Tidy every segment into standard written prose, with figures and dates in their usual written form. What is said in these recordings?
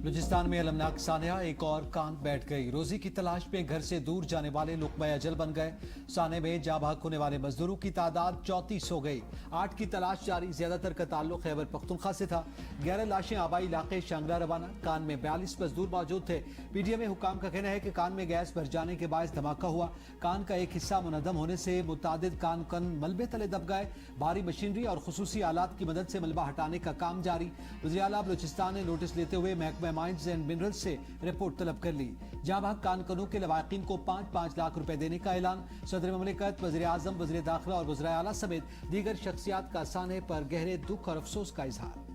बलूचिस्तान में अलमनाक सानिया एक और कान बैठ गई। रोजी की तलाश में घर से दूर जाने वाले लुक़मा अजल बन गए। साने में जा भाग होने वाले मजदूरों की तादाद 34 हो गई। 8 की तलाश जारी। ज्यादातर का ताल्लुक खैबर पख्तूनख्वा से था। 11 लाशें आबाई इलाके शांगला रवाना। कान में 42 मजदूर मौजूद थे। पीटीएम हुकाम का कहना है कि कान में गैस भर जाने के बायस धमाका हुआ। कान का एक हिस्सा मुनहदम होने से मुतादिद कान मलबे तले दब गए। भारी मशीनरी और खुसूसी आलात की मदद से मलबा हटाने का काम जारी। वज़ीर आला बलूचिस्तान ने नोटिस लेते हुए महकमा माइंस एंड मिनरल्स से रिपोर्ट तलब कर ली। जहां भाग कानकनों के लवाकिन को 5-5 लाख रुपए देने का ऐलान। सदर ममलिकत, वज़ीर आज़म, वज़ीर दाखिला और वज़ीर आला समेत दीगर शख्सियात का साने पर गहरे दुख और अफसोस का इजहार।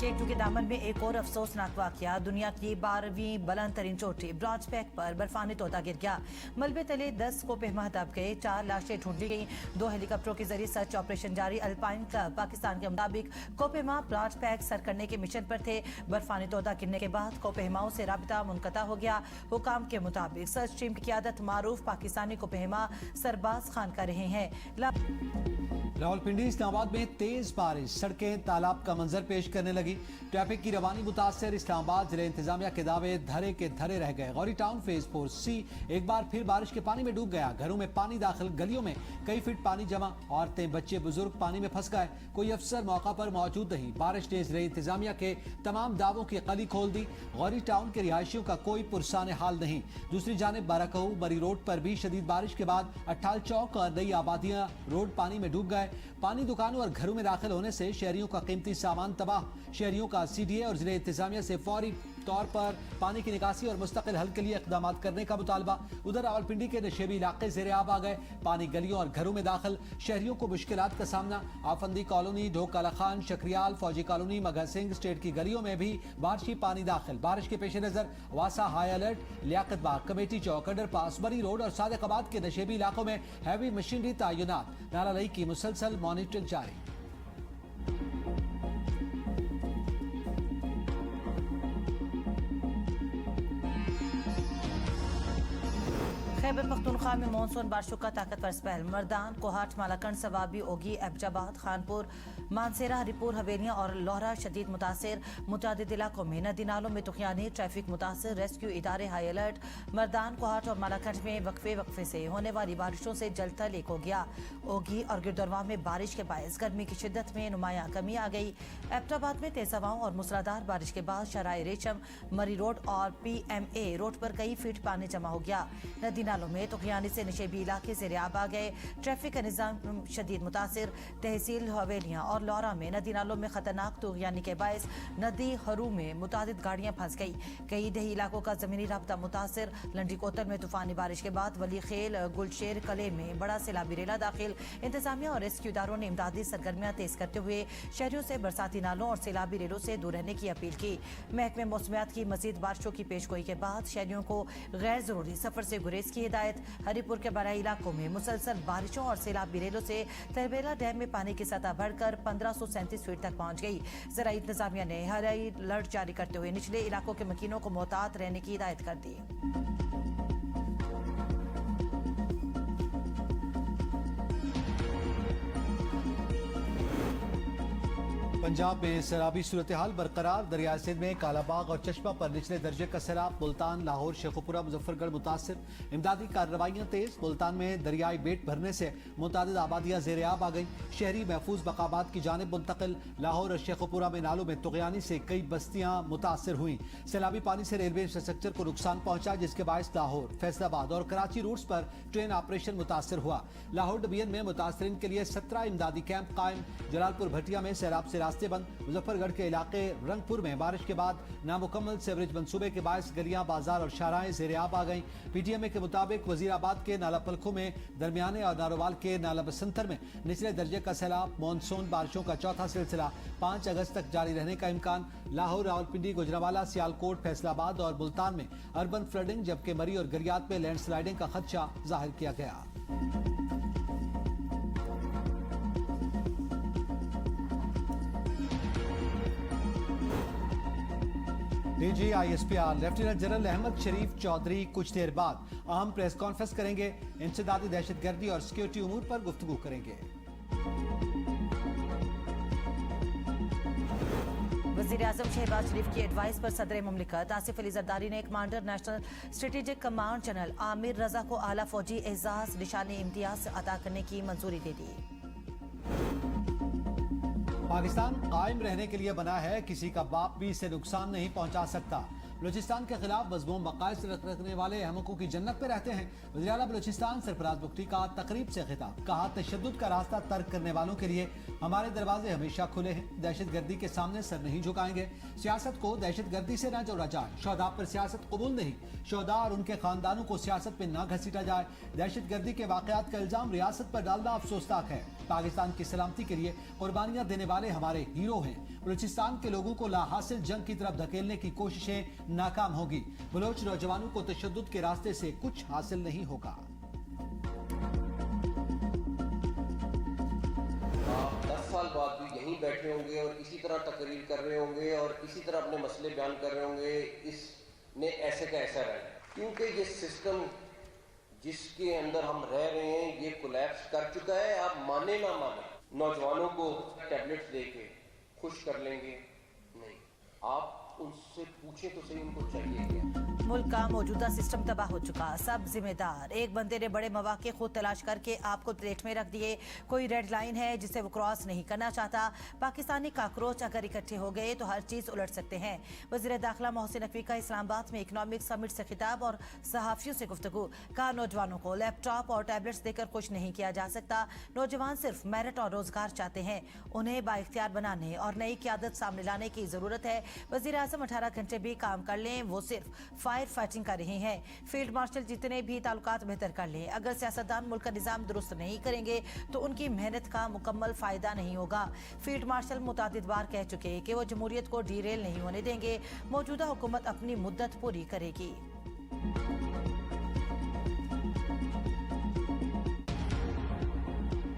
K2 के दामन में एक और अफसोसनाक वाकया। दुनिया की 12वीं बुलंद तरीन चोटी ब्रॉच पैक पर बर्फानी तोता गिर गया। मलबे तले 10 को पेहमा दब गए। 4 लाशें ढूंढ ली गई। 2 हेलीकॉप्टरों के जरिए सर्च ऑपरेशन जारी। अल्पाइन क्लब पाकिस्तान के मुताबिक कोपेमा ब्रॉच पैक सर करने के मिशन पर थे। बर्फानी तोता गिरने के बाद कोपेमाओं से राबिता मुनक़ता हो गया। हुकाम के मुताबिक सर्च टीम की क़ियादत मारूफ पाकिस्तानी कोपेमा सरबाज खान कर रहे हैं। रावलपिंडी इस्लामाबाद में तेज बारिश, सड़कें तालाब का मंजर पेश करने लगी। ट्रैफिक की रवानी मुतासर। इस्लामाबाद जिले इंतजामिया के दावे धरे के धरे रह गए। गौरी टाउन फेज 4C एक बार फिर बारिश के पानी में डूब गया। घरों में पानी दाखिल, गलियों में कई फीट पानी जमा। औरतें, बच्चे, बुजुर्ग पानी में फंस गए। कोई अफसर मौका पर मौजूद नहीं। बारिश ने जिले इंतजामिया के तमाम दावों की कली खोल दी। गौरी टाउन के रिहायशियों का कोई पुरसाने हाल नहीं। दूसरी जानिब बाराकहू मरी रोड पर भी शदीद बारिश के बाद अट्ठाल चौक और नई आबादियां रोड पानी में डूब गए। पानी दुकानों और घरों में दाखिल होने से शहरियों का कीमती सामान तबाह। शहरियों का CDA और जिले इंतजामिया से फौरी तौर पर पानी की निकासी और मुस्तकिल हल के लिए इक़दाम करने का मुतालबा। उधर रावलपिंडी के नशेबी इलाके ज़ेर-ए-आब आ गए। पानी गलियों और घरों में दाखिल। शहरियों को मुश्किलात का सामना। आफंदी कॉलोनी, ढोक काला खान, शक्रियाल, फौजी कॉलोनी, मगह सिंह स्टेट की गलियों में भी बारिशी पानी दाखिल। बारिश के पेश नजर वासा हाई अलर्ट। लियाकत बाग, कमेटी चौक, अंडरपास, मरी रोड और सादिकाबाद के नशेबी इलाकों में हैवी मशीनरी तैनात। नाला लई की मुसलसल मॉनिटरिंग जारी। खैबर पख्तूनख्वा में मानसून बारिशों का ताकतवर स्पेल। मर्दान, कोहाट, मालाकंड, सवाबी, ओगी, एबजाबाद, खानपुर, मानसेरा, हरिपुर, हवेलियां और लोहरा शदीद मुतासिर। मुतादिद इलाकों में नदी नालों में तुखियानी, ट्रैफिक मुतासिर। रेस्क्यू इदारे हाई अलर्ट। मर्दान, कोहाट और मालाकंड में वक्फे से होने वाली बारिशों से जलता लीक हो गया। ओगी और गिरदरवा में बारिश के बायस गर्मी की शिद्दत में नुमाया कमी आ गई। एबटाबाद में तेज हवाओं और मूसलाधार बारिश के बाद शराय रेशम, मरी रोड और PMA रोड पर कई फीट पानी जमा हो गया। नदी नालों में तुखियानी से नशेबी इलाके ज़ेर-ए-आब आ गए। ट्रैफिक का निज़ाम शदीद मुतासिर। तहसील हवेलियां और लौरा में नदी नालों में खतरनाक तुगयानी के बायस नदी हरू में मुतादिद गाड़ियां फंस गई। कई दही इलाकों का जमीनी राब्ता मुतासिर। लंडी कोतल में तूफानी बारिश के बाद वली खेल, गुलशेर कले में बड़ा सैलाबी रेला दाखिल। इंतजामिया और रेस्क्यू इदारों ने इमदादी सरगर्मियां तेज करते हुए शहरियों से बरसाती नालों और सैलाबी रेलों से दूर रहने की अपील की। महकमे मौसमियात की मजीद बारिशों की पेशगोई के बाद शहरियों को गैर जरूरी सफर से गुरेज की हिदायत। हरिपुर के बराई इलाकों में मुसलसल बारिशों और सैलाबी रेलों से तरबेला डैम में पानी की सतह बढ़कर 1537 फीट तक पहुंच गई। ज़राई इंतजामिया ने हाई अलर्ट जारी करते हुए निचले इलाकों के मकीनों को मोहतात रहने की हिदायत कर दी। पंजाब में सैलाबी सूरत हाल बरकरार। दरिया सिंध में कालाबाग और चश्मा पर निचले दर्जे का सैलाब। मुल्तान, लाहौर, शेखुपुरा, मुजफ्फरगढ़ मुतासिर। इमदादी कार्रवाइयां तेज। मुल्तान में दरियाई बेट भरने से मुतादिद आबादियां ज़ेर-ए-आब आ गई। शहरी महफूज मकामात की जानिब मुंतकिल। लाहौर और शेखुपुरा में नालों में तुगयानी से कई बस्तियां मुतासिर हुई। सैलाबी पानी से रेलवे इंफ्रास्ट्रक्चर को नुकसान पहुंचा, जिसके बायस लाहौर, फैसलाबाद और कराची रूट्स पर ट्रेन ऑपरेशन मुतासिर हुआ। लाहौर डिवीजन में मुतासरीन के लिए 17 इमदादी कैंप कायम। जलालपुर भटिया में सैलाब से रास्ते बंद। मुजफ्फरगढ़ के इलाके रंगपुर में बारिश के बाद नामुकम्मल सेवरेज मंसूबे के बायस गलियां, बाजार और शाराएं ज़ेर-ए-आब आ गईं। PTM के मुताबिक वजीराबाद के नाला पलखों में दरमियाने और नारोवाल के नाला बसंतर में निचले दर्जे का सैलाब। मानसून बारिशों का चौथा सिलसिला 5 अगस्त तक जारी रहने का इम्कान। लाहौर, रावलपिंडी, गुजरावाला, सियालकोट, फैसलाबाद और मुल्तान में अर्बन फ्लडिंग, जबकि मरी और गरियात में लैंडस्लाइडिंग का खदशा जाहिर किया गया। DG ISPR lieutenant general Ahmed Sharif Chaudhry कुछ देर बाद अहम प्रेस कॉन्फ्रेंस करेंगे। इंसदादी दहशतगर्दी और सिक्योरिटी उमूर पर गुफ्तगू करेंगे। वज़ीर-ए-आज़म शहबाज शरीफ की एडवाइस पर सदर मुमलिकत आसिफ अली जरदारी ने commander national strategic command general Aamir Raza को आला फौजी एजाज निशान इम्तियाज अता करने की मंजूरी दे दी। पाकिस्तान कायम रहने के लिए बना है, किसी का बाप भी इसे नुकसान नहीं पहुंचा सकता। बलूचिस्तान के खिलाफ मजमूम बकायद रखने वाले अहमकों की जन्नत पे रहते हैं। वज़ीर आला बलूचिस्तान सरफराज बुख्ती का तकरीब से खिताब, कहा तशद्दुद का रास्ता तर्क करने वालों के लिए हमारे दरवाजे हमेशा खुले हैं। दहशतगर्दी के सामने सर नहीं झुकाएंगे। सियासत को दहशतगर्दी से न जोड़ा जाए। शोहदा पर सियासत कबूल नहीं। शोहदा और उनके खानदानों को सियासत पे न घसीटा जाए। दहशतगर्दी के वाकयात का इल्जाम रियासत पर डालना अफसोसनाक है। पाकिस्तान की सलामती के लिए कुर्बानियां देने वाले हमारे हीरो हैं। बलूचिस्तान के लोगों को लाहासिल जंग की तरफ धकेलने की कोशिशें नाकाम होगी। बलोच नौजवानों को तशद्दुद के रास्ते से कुछ हासिल नहीं होगा। आप 10 साल बाद भी यहीं बैठे होंगे और इसी तरह तकरीर कर रहे होंगे और इसी तरह अपने मसले बयान कर रहे होंगे। इसने ऐसे का ऐसा रहना, क्योंकि ये सिस्टम जिसके अंदर हम रह रहे हैं ये कोलैप्स कर चुका है। आप माने ना माने, नौजवानों को टैबलेट्स देके खुश कर लेंगे नहीं। आप उनसे पूछे तो सही उनको चाहिए क्या। मुल्क का मौजूदा सिस्टम तबाह हो चुका, सब जिम्मेदार। एक बंदे ने बड़े मौके खुद तलाश करके आपको प्लेट में रख दिए। कोई रेड लाइन है जिसे वो क्रॉस नहीं करना चाहता। पाकिस्तानी काकरोच अगर इकट्ठे हो गए तो हर चीज उलट सकते हैं। वज़ीर दाखिला मोहसिन नकवी का इस्लामाबाद में इकोनॉमिक समिट से खिताब और सहाफियों से गुफ्तगू, कहा नौजवानों को लैपटॉप और टैबलेट्स देकर खुश नहीं किया जा सकता। नौजवान सिर्फ मेरिट और रोजगार चाहते हैं। उन्हें बाइख्तियार बनाने और नई क़यादत सामने लाने की जरूरत है। वज़ीर आज़म 18 घंटे भी काम कर लें, वो सिर्फ फायर फाइटिंग कर रहे हैं। फील्ड मार्शल जितने भी ताल्लुकात बेहतर कर लें, अगर सियासतदान मुल्क का निजाम दुरुस्त नहीं करेंगे तो उनकी मेहनत का मुकम्मल फायदा नहीं होगा। फील्ड मार्शल मुतादिद बार कह चुके कि वो जमहूरियत को डीरेल नहीं होने देंगे। मौजूदा हुकूमत अपनी मुद्दत पूरी करेगी।